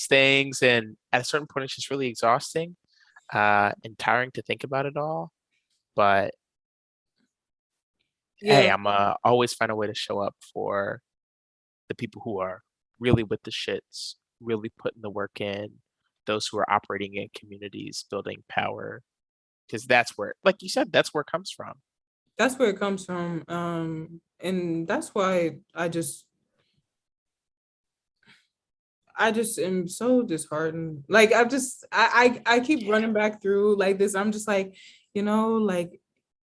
things, and at a certain point, it's just really exhausting and tiring to think about it all. But hey, Yeah. I'm always find a way to show up for the people who are really with the shits, really putting the work in, those who are operating in communities, building power, because that's where, like you said, that's where it comes from. That's where it comes from. And that's why I just am so disheartened. Like I keep running back through like this. I'm just like, like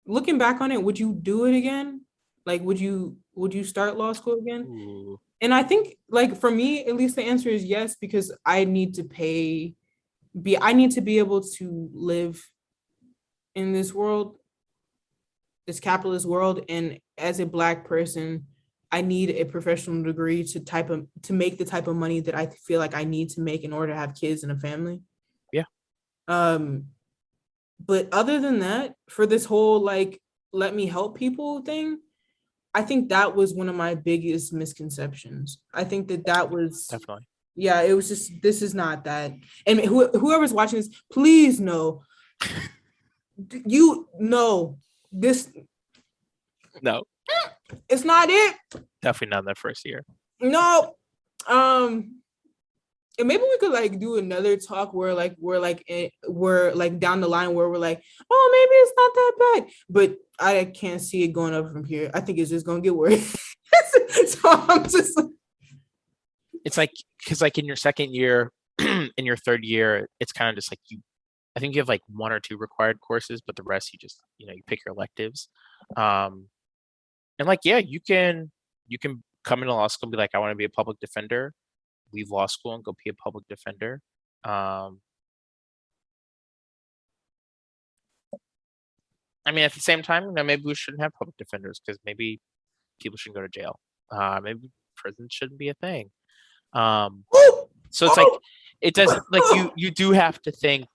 looking back on it, would you do it again? Like would you start law school again? Ooh, And I think like for me, at least the answer is yes, because I need to be able to live in this world, this capitalist world. And as a Black person, I need a professional degree to make the type of money that I feel like I need to make in order to have kids and a family. yeah, Um, but other than that, for this whole like let me help people thing, I think that was one of my biggest misconceptions. I think that was, definitely. yeah, it was just, this is not that. And whoever's watching this, please know, you know, this, No, it's not it. definitely not in that first year. No. Um, and maybe we could like do another talk where like we're like down the line where we're like, oh, maybe it's not that bad, but I can't see it going up from here. I think it's just gonna get worse. So I'm just It's like, because like in your second year, in your third year, it's kind of just like I think you have like one or two required courses, but the rest you just, you pick your electives. Um, and like, yeah, you can come into law school and be like, I want to be a public defender, leave law school and go be a public defender. Um, I mean, at the same time, maybe we shouldn't have public defenders because maybe people shouldn't go to jail. Maybe prison shouldn't be a thing. Um, so it's like it does like you do have to think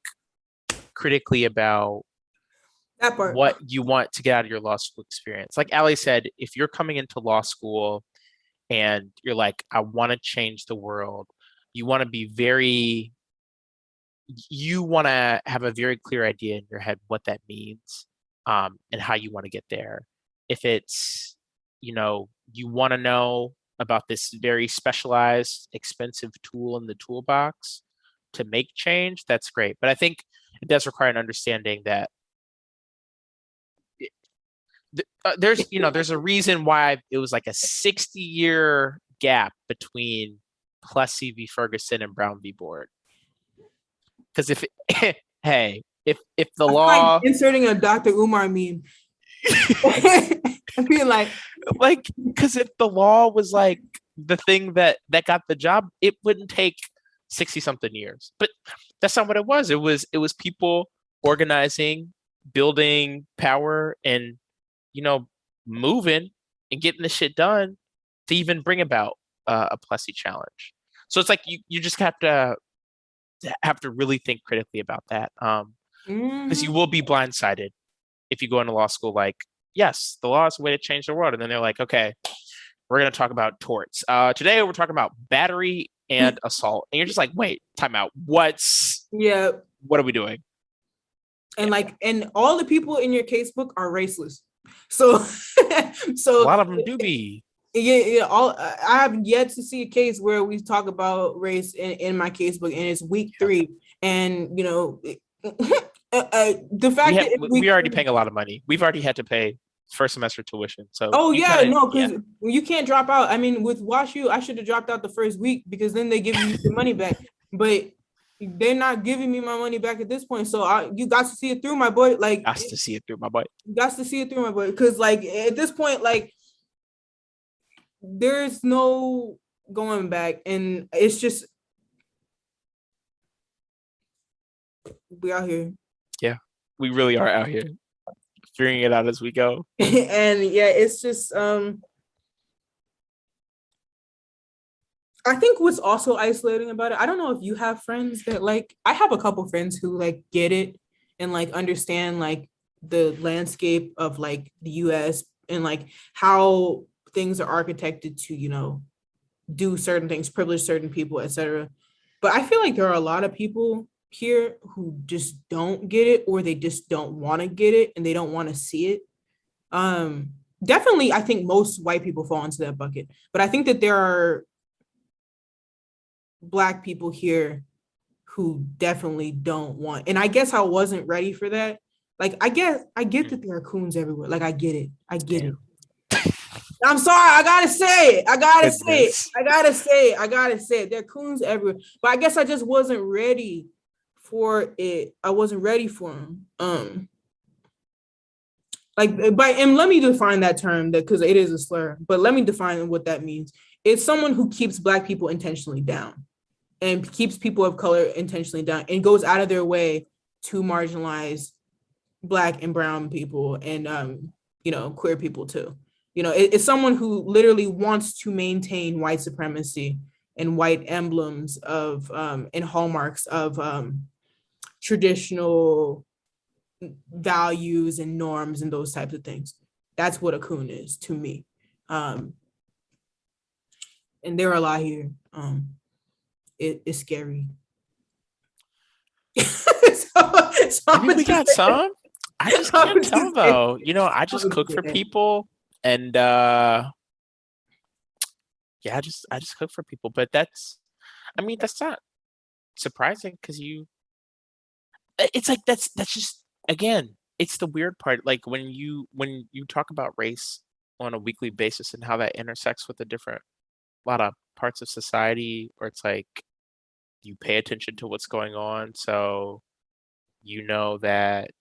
critically about that part. what you want to get out of your law school experience. Like Allie said, if you're coming into law school and you're like, I want to change the world, you want to be you want to have a very clear idea in your head what that means, and how you want to get there. If it's, you want to know about this very specialized, expensive tool in the toolbox to make change, that's great. But I think it does require an understanding that there's a reason why it was like a 60-year gap between Plessy v. Ferguson and Brown v. Board. Because hey, if the I feel like law, inserting a Dr. Umar meme. I feel like, because if the law was like the thing that got the job, it wouldn't take 60 something years. But that's not what it was. It was people organizing, building power, and moving and getting the shit done to even bring about a Plessy challenge. So it's like you just have to really think critically about that, because you will be blindsided if you go into law school like, yes, the law is a way to change the world, and then they're like, okay, we're going to talk about torts. Today we're talking about battery and assault, and you're just like, wait, time out. What are we doing? And like, and all the people in your casebook are raceless. So, A lot of them do be. Yeah. I have yet to see a case where we talk about race in my casebook, and it's week 3, and the fact that we're already paying a lot of money. We've already had to pay first semester tuition. So because you can't drop out. I mean, with WashU, I should have dropped out the first week because then they give you the money back. But they're not giving me my money back at this point. So you got to see it through, my boy. Like, got to see it through, my boy. You got to see it through, my boy. Because like at this point, like there's no going back, and it's just we out here. Yeah, we really are out here figuring it out as we go. And yeah, it's just I think what's also isolating about it, I don't know if you have friends that like, I have a couple friends who like get it and like understand like the landscape of like the US and like how things are architected to, do certain things, privilege certain people, etc. But I feel like there are a lot of people here who just don't get it, or they just don't want to get it and they don't want to see it. Definitely, I think most white people fall into that bucket. But I think that there are Black people here who definitely don't want. And I guess I wasn't ready for that. Like, I get that there are coons everywhere. Like, I get it. I'm sorry. I gotta say it. I gotta say it. There are coons everywhere. But I guess I just wasn't ready for it. I wasn't ready for them. And let me define that term, because it is a slur. But let me define what that means. It's someone who keeps Black people intentionally down, and keeps people of color intentionally down, and goes out of their way to marginalize Black and brown people, and queer people too. It's someone who literally wants to maintain white supremacy and white emblems of and hallmarks of traditional values and norms and those types of things. That's what a coon is to me. And there are a lot here. It's scary. Maybe we got some. I just can't tell though. I just cook for people, and I just cook for people. But that's not surprising, because it's like that's just, again, it's the weird part. Like when you talk about race on a weekly basis and how that intersects with a lot of parts of society, where it's like you pay attention to what's going on, so that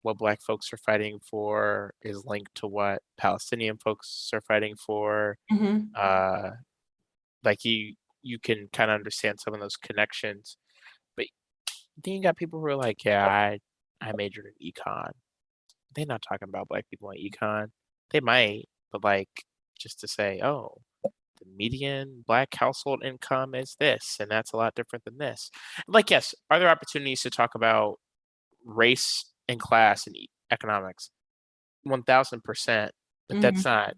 what Black folks are fighting for is linked to what Palestinian folks are fighting for. Mm-hmm. Like you can kind of understand some of those connections, but then you got people who are like, yeah, I majored in econ. They're not talking about Black people in econ. They might, but like, just to say, oh, the median Black household income is this, and that's a lot different than this. Like, yes, are there opportunities to talk about race and class and economics? 1000%, but that's not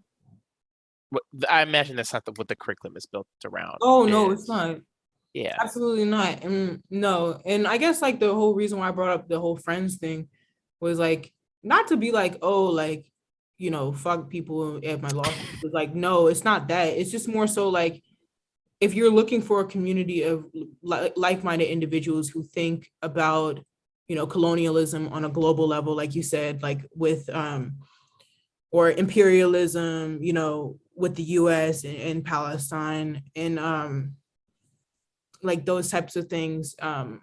what I imagine. That's not what the curriculum is built around. Oh no, it's not. Yeah, absolutely not. And no, and I guess like the whole reason why I brought up the whole friends thing was like, not to be like, oh, like, fuck people at my law school. It's like, no, it's not that. It's just more so like, if you're looking for a community of like-minded individuals who think about colonialism on a global level, like you said, like with or imperialism, with the US and Palestine, and like those types of things. I'm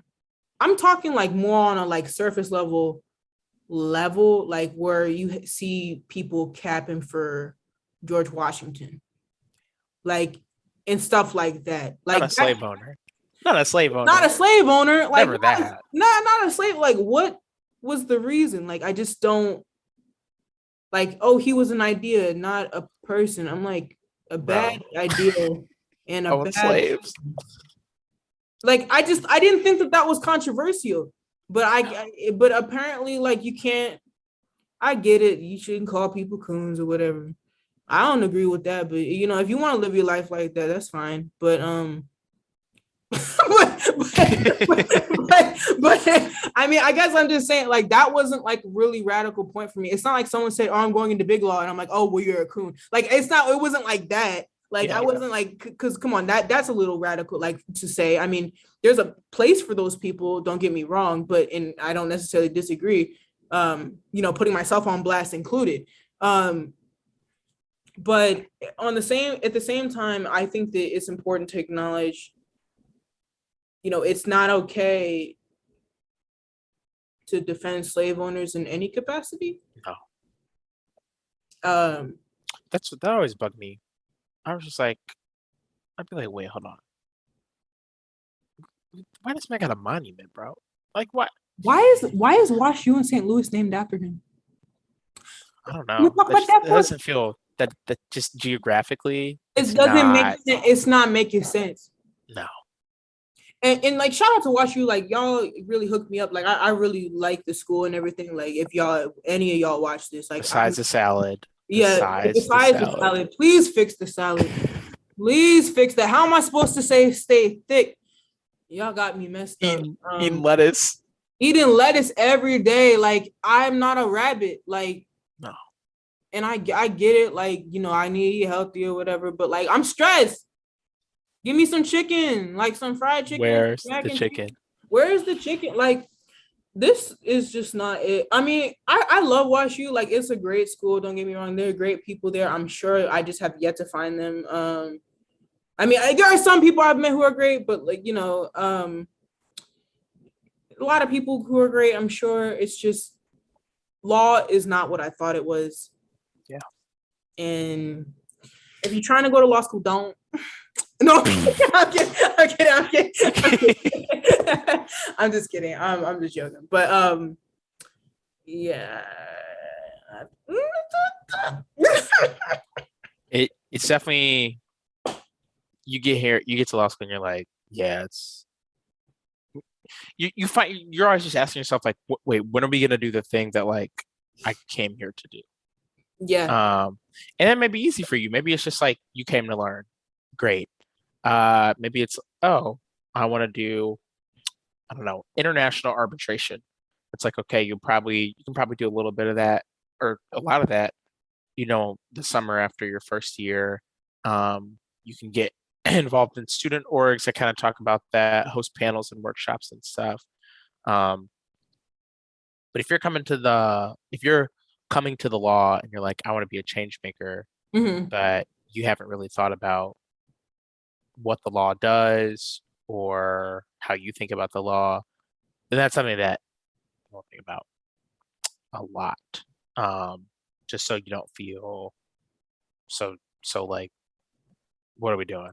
talking like more on a like surface level, like where you see people capping for George Washington, like, and stuff like that. Like not a slave owner. Not a slave owner. Not a slave owner. Like, never that. Not a slave. Like, what was the reason? Like, I just don't, like, oh, he was an idea, not a person. I'm like, a bad idea and a bad slaves. Like, I didn't think that was controversial, but but apparently, like, you can't. I get it. You shouldn't call people coons or whatever. I don't agree with that, but if you want to live your life like that, that's fine. But but I mean, I guess I'm just saying, like, that wasn't like really radical point for me. It's not like someone said, "Oh, I'm going into big law," and I'm like, "Oh, well, you're a coon." Like, it wasn't like that. Like, I wasn't like, because come on, that's a little radical, like, to say. I mean, there's a place for those people, don't get me wrong, and I don't necessarily disagree. Putting myself on blast included. But at the same time, I think that it's important to acknowledge, it's not okay to defend slave owners in any capacity. No. That always bugged me. I was just like, I'd be like, wait, hold on. Why does man got a monument, bro? Like, what? Why is Wash U in St. Louis named after him? I don't know. It doesn't feel that just geographically. It doesn't make sense. It's not making sense. No. And like, shout out to Wash U, like, y'all really hooked me up. Like, I really like the school and everything. Like, if any of y'all watch this, like, besides the salad. Yeah, besides the salad, please fix the salad. Please fix that. How am I supposed to say stay thick Y'all got me messed up. Eating lettuce. Eating lettuce every day. Like, I'm not a rabbit. Like, No. and I get it. Like, you know, I need to eat healthy or whatever. But like, I'm stressed. Give me some chicken, like some fried chicken, Where's mac the and chicken? cheese. Where is the chicken? Like, this is just not it. I mean, I love WashU. Like, it's a great school. Don't get me wrong. There are great people there. I'm sure I just have yet to find them. I mean, there are some people I've met who are great, but like, you know, a lot of people who are great. I'm sure it's just law is not what I thought it was. Yeah. And if you're trying to go to law school, don't. No, I'm kidding. I'm just kidding. I'm just joking. But yeah. It's definitely, you get to law school and you're like, yeah, it's, you find you're always just asking yourself like, wait, when are we gonna do the thing that like I came here to do? Yeah. And that may be easy for you. Maybe it's just like you came to learn. Great. Maybe it's, oh, I want to do, I don't know, international arbitration. It's like, okay, you can probably do a little bit of that or a lot of that, you know, the summer after your first year. You can get involved in student orgs that kind of talk about that, host panels and workshops and stuff. Um, but if you're coming to the law and you're like, I want to be a change maker, Mm-hmm. but you haven't really thought about what the law does or how you think about the law, then that's something that we'll think about a lot. Just so you don't feel so like, what are we doing?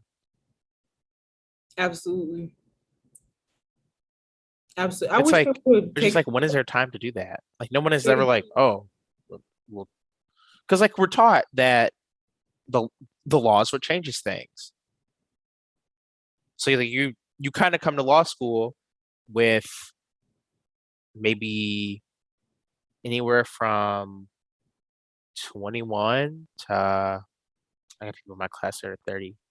Absolutely. Absolutely. I It's wish like I could it's just take like, when is there time to do that? Like no one is ever like, oh, well, because like we're taught that the the law is what changes things. So like you kind of come to law school with maybe anywhere from 21 to, I got people in my class that are 30.